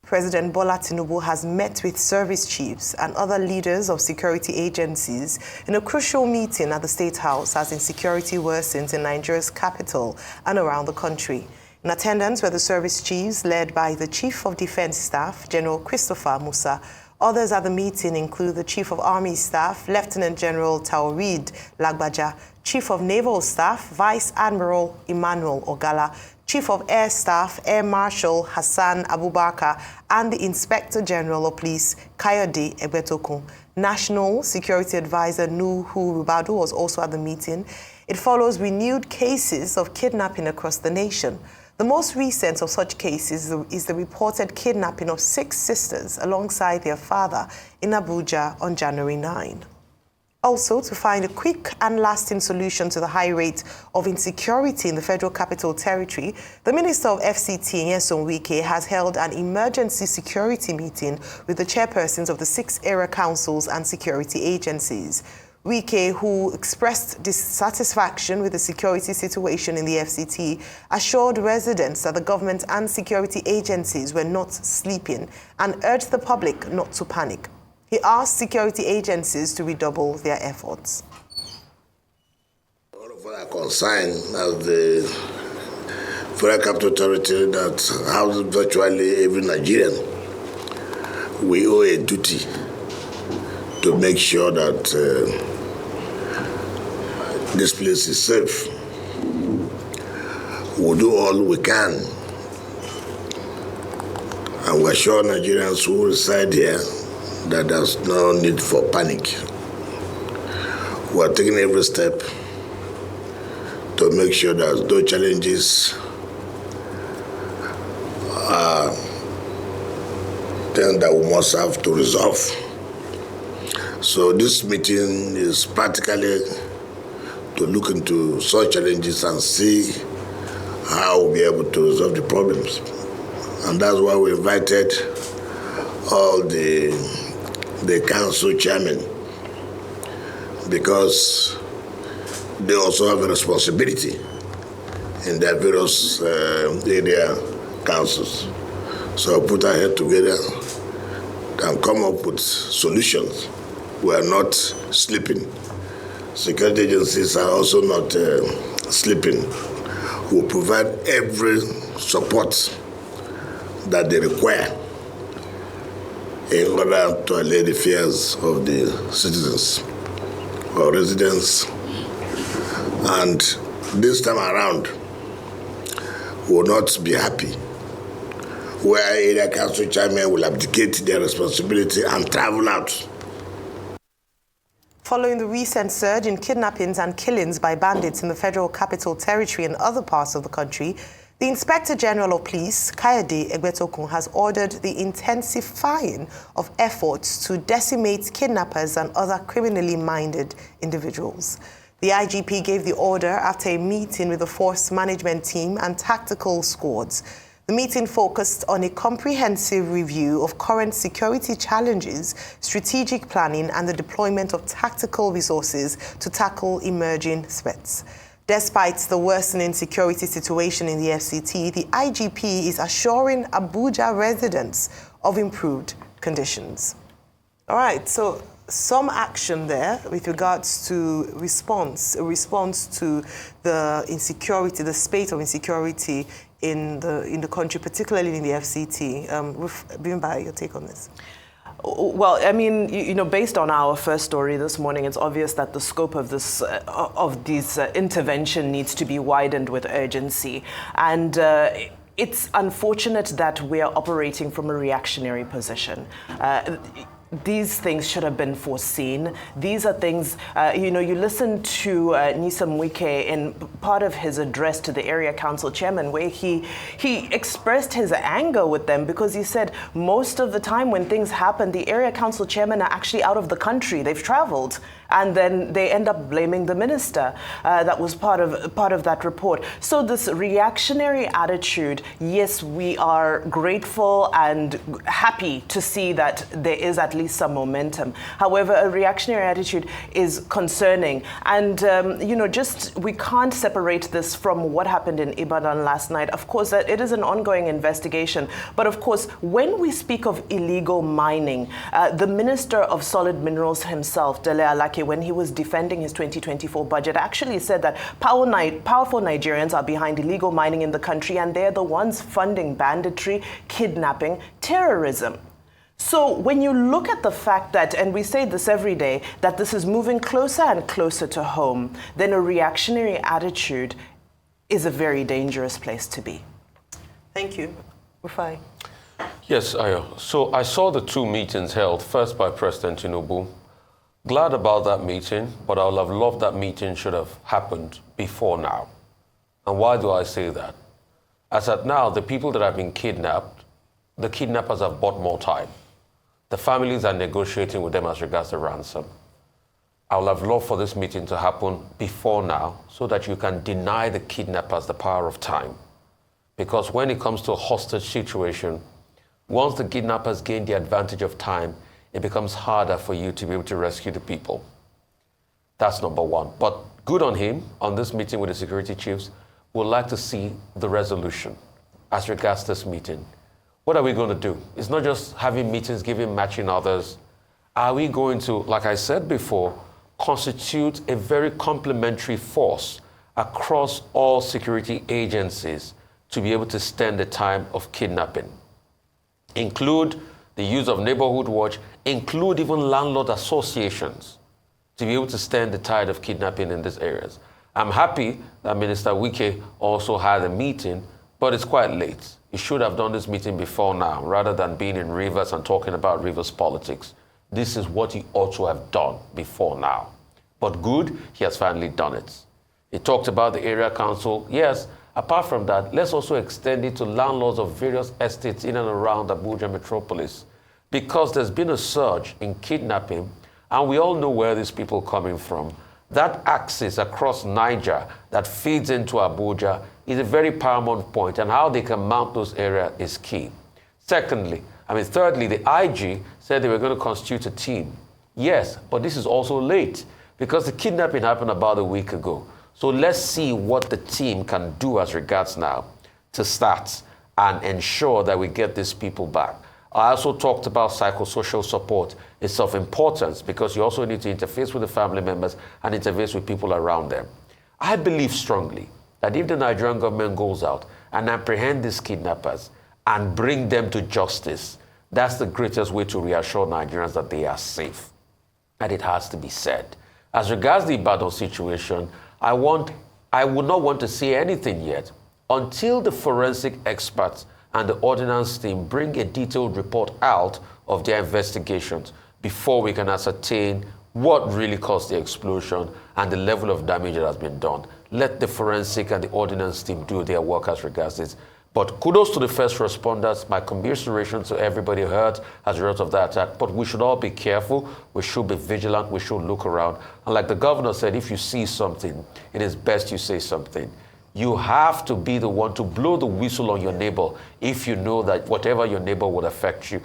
President Bola Tinubu has met with service chiefs and other leaders of security agencies in a crucial meeting at the State House as insecurity worsens in Nigeria's capital and around the country. In attendance were the service chiefs led by the Chief of Defense Staff, General Christopher Musa. Others at the meeting include the Chief of Army Staff, Lieutenant General Taoreed Lagbaja, Chief of Naval Staff, Vice Admiral Emmanuel Ogala, Chief of Air Staff, Air Marshal Hassan Abubakar, and the Inspector General of Police, Kayode Egbetokun. National Security Advisor Nuhu Rubadu was also at the meeting. It follows renewed cases of kidnapping across the nation. The most recent of such cases is the reported kidnapping of 6 sisters alongside their father in Abuja on January 9. Also, to find a quick and lasting solution to the high rate of insecurity in the Federal Capital Territory, the Minister of FCT, Nyesom Wike, has held an emergency security meeting with the chairpersons of the 6 area councils and security agencies. Wike, who expressed dissatisfaction with the security situation in the FCT, assured residents that the government and security agencies were not sleeping and urged the public not to panic. He asked security agencies to redouble their efforts. All of us are concerned as the Federal Capital Territory that houses virtually every Nigerian. We owe a duty to make sure that this place is safe. We'll do all we can, and we're sure Nigerians who reside here that there's no need for panic. We're taking every step to make sure that those challenges are things that we must have to resolve. So this meeting is practically to look into such challenges and see how we'll be able to resolve the problems. And that's why we invited all the council chairmen, because they also have a responsibility in their various area councils. So put our head together and come up with solutions. We are not sleeping. Security agencies are also not sleeping. We provide every support that they require in order to allay the fears of the citizens or residents. And this time around, we will not be happy where area council chairmen will abdicate their responsibility and travel out. Following the recent surge in kidnappings and killings by bandits in the Federal Capital Territory and other parts of the country, the Inspector General of Police, Kayode Egbetokun, has ordered the intensifying of efforts to decimate kidnappers and other criminally minded individuals. The IGP gave the order after a meeting with the force management team and tactical squads. The meeting focused on a comprehensive review of current security challenges, strategic planning, and the deployment of tactical resources to tackle emerging threats. Despite the worsening security situation in the FCT, the IGP is assuring Abuja residents of improved conditions. All right, so some action there with regards to a response to the insecurity, the spate of insecurity in the country, particularly in the FCT. Bimba, your take on this? Well, I mean, based on our first story this morning, it's obvious that the scope of this intervention needs to be widened with urgency. And it's unfortunate that we are operating from a reactionary position. These things should have been foreseen. These are things, you listen to Nyesom Wike in part of his address to the area council chairman, where he expressed his anger with them because he said most of the time when things happen, the area council chairmen are actually out of the country. They've traveled. And then they end up blaming the minister that was part of that report. So this reactionary attitude, yes, we are grateful and happy to see that there is at least some momentum. However, a reactionary attitude is concerning. And, we can't separate this from what happened in Ibadan last night. Of course, that it is an ongoing investigation. But of course, when we speak of illegal mining, the Minister of Solid Minerals himself, Dele Alake, when he was defending his 2024 budget, actually said that powerful Nigerians are behind illegal mining in the country, and they're the ones funding banditry, kidnapping, terrorism. So when you look at the fact that, and we say this every day, that this is moving closer and closer to home, then a reactionary attitude is a very dangerous place to be. Thank you. Rufai. Yes, Ayo. So I saw the two meetings held, first by President Tinubu. Glad about that meeting, but I would have loved that meeting should have happened before now. And why do I say that? As at now, the people that have been kidnapped, the kidnappers have bought more time. The families are negotiating with them as regards the ransom. I would have loved for this meeting to happen before now so that you can deny the kidnappers the power of time. Because when it comes to a hostage situation, once the kidnappers gain the advantage of time, it becomes harder for you to be able to rescue the people. That's number one. But good on him on this meeting with the security chiefs. We'd like to see the resolution as regards this meeting. What are we going to do? It's not just having meetings, giving matching orders. Are we going to, like I said before, constitute a very complementary force across all security agencies to be able to stand the time of kidnapping? Include the use of neighborhood watch, include even landlord associations to be able to stand the tide of kidnapping in these areas. I'm happy that Minister Wike also had a meeting, but it's quite late. He should have done this meeting before now, rather than being in Rivers and talking about Rivers politics. This is what he ought to have done before now. But good, he has finally done it. He talked about the area council. Yes, apart from that, let's also extend it to landlords of various estates in and around Abuja metropolis, because there's been a surge in kidnapping, and we all know where these people are coming from. That axis across Niger that feeds into Abuja is a very paramount point, and how they can mount those areas is key. Thirdly, the IG said they were going to constitute a team. Yes, but this is also late because the kidnapping happened about a week ago. So let's see what the team can do as regards now to start and ensure that we get these people back. I also talked about psychosocial support. It's of importance because you also need to interface with the family members and interface with people around them. I believe strongly that if the Nigerian government goes out and apprehend these kidnappers and bring them to justice, that's the greatest way to reassure Nigerians that they are safe. And it has to be said. As regards the Ibadan situation, I would not want to say anything yet until the forensic experts and the ordnance team bring a detailed report out of their investigations before we can ascertain what really caused the explosion and the level of damage that has been done. Let the forensic and the ordnance team do their work as regards this. But kudos to the first responders. My commiseration to everybody hurt as a result of that attack. But we should all be careful. We should be vigilant. We should look around. And like the governor said, if you see something, it is best you say something. You have to be the one to blow the whistle on your neighbor if you know that whatever your neighbor will affect you.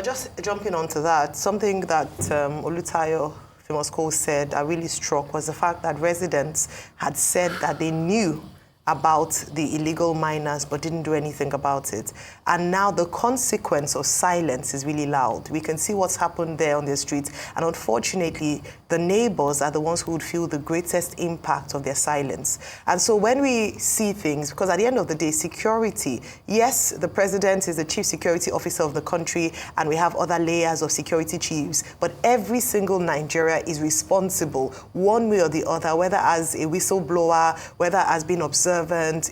Just jumping onto that, something that Olutayo Famous Cole said that really struck was the fact that residents had said that they knew about the illegal miners but didn't do anything about it. And now the consequence of silence is really loud. We can see what's happened there on the streets. And unfortunately, the neighbors are the ones who would feel the greatest impact of their silence. And so when we see things, because at the end of the day, security, yes, the president is the chief security officer of the country, and we have other layers of security chiefs, but every single Nigeria is responsible one way or the other, whether as a whistleblower, whether as being observant,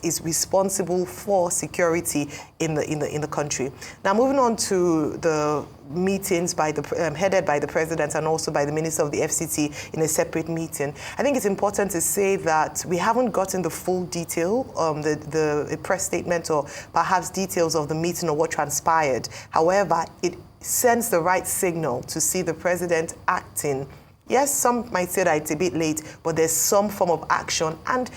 is responsible for security in the country. Now, moving on to the meetings headed by the president and also by the minister of the FCT in a separate meeting. I think it's important to say that we haven't gotten the full detail, the press statement or perhaps details of the meeting or what transpired. However, it sends the right signal to see the president acting. Yes, some might say that it's a bit late, but there's some form of action. And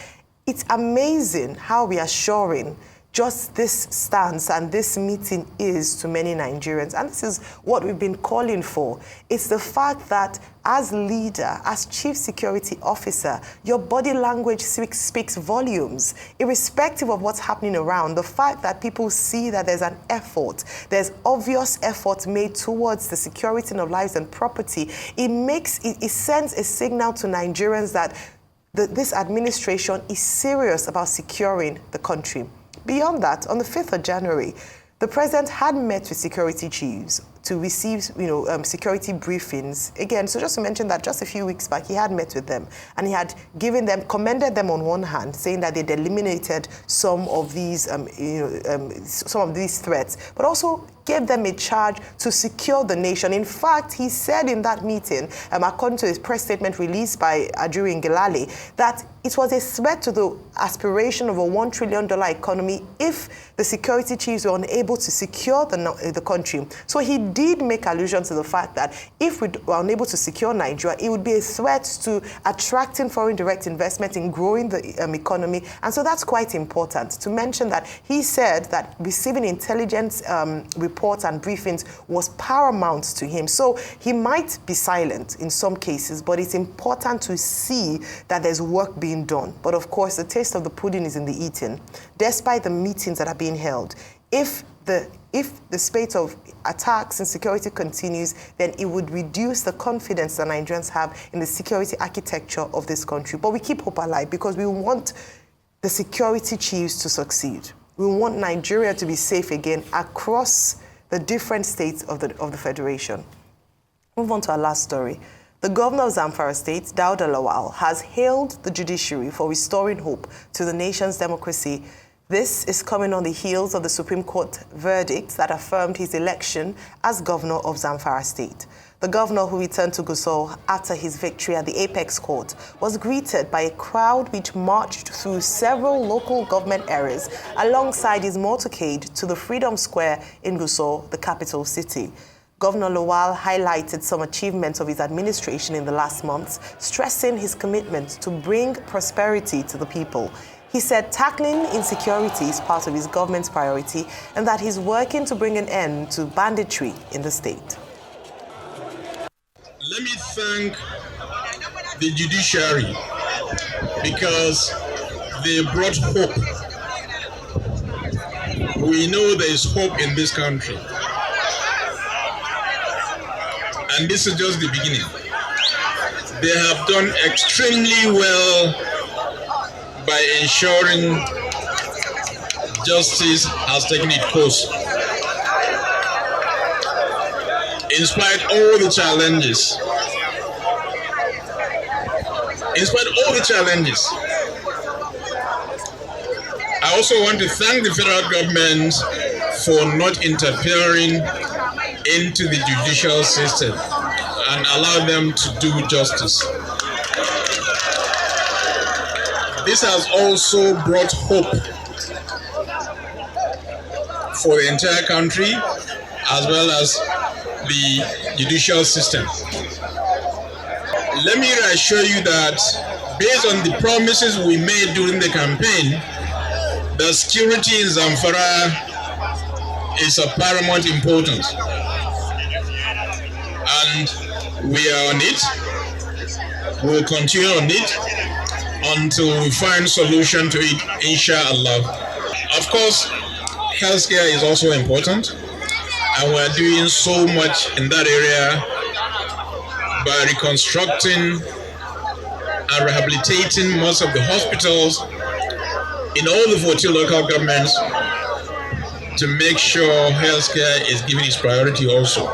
it's amazing how reassuring just this stance and this meeting is to many Nigerians. And this is what we've been calling for. It's the fact that as leader, as chief security officer, your body language speaks volumes, irrespective of what's happening around. The fact that people see that there's an effort, there's obvious effort made towards the security of lives and property, it sends a signal to Nigerians that this administration is serious about securing the country. Beyond that, on the 5th of January, the president had met with security chiefs to receive, security briefings. Again, so just to mention that just a few weeks back, he had met with them and he had commended them on one hand, saying that they'd eliminated some of these, threats, but also gave them a charge to secure the nation. In fact, he said in that meeting, according to his press statement released by Ajuri Ngilali, that it was a threat to the aspiration of a $1 trillion economy if the security chiefs were unable to secure the country. So he did make allusion to the fact that if we were unable to secure Nigeria, it would be a threat to attracting foreign direct investment in growing the economy. And so that's quite important to mention that he said that receiving intelligence reports and briefings was paramount to him. So he might be silent in some cases, but it's important to see that there's work being done. But of course, the taste of the pudding is in the eating. Despite the meetings that are being held, if the spate of attacks and security continues, then it would reduce the confidence that Nigerians have in the security architecture of this country. But we keep hope alive because we want the security chiefs to succeed. We want Nigeria to be safe again across the different states of the Federation. Move on to our last story. The governor of Zamfara State, Dauda Lawal, has hailed the judiciary for restoring hope to the nation's democracy. This is coming on the heels of the Supreme Court verdict that affirmed his election as governor of Zamfara State. The governor, who returned to Gusau after his victory at the Apex Court, was greeted by a crowd which marched through several local government areas alongside his motorcade to the Freedom Square in Gusau, the capital city. Governor Lawal highlighted some achievements of his administration in the last months, stressing his commitment to bring prosperity to the people. He said tackling insecurity is part of his government's priority and that he's working to bring an end to banditry in the state. Let me thank the judiciary because they brought hope. We know there is hope in this country. And this is just the beginning. They have done extremely well by ensuring justice has taken its course. In spite of all the challenges, I also want to thank the federal government for not interfering into the judicial system and allow them to do justice. This has also brought hope for the entire country as well as the judicial system. Let me reassure you that based on the promises we made during the campaign, the security in Zamfara is of paramount importance. And we are on it. We'll continue on it until we find solution to it, inshallah. Of course, healthcare is also important, and we're doing so much in that area by reconstructing and rehabilitating most of the hospitals in all the 40 local governments to make sure healthcare is given its priority also.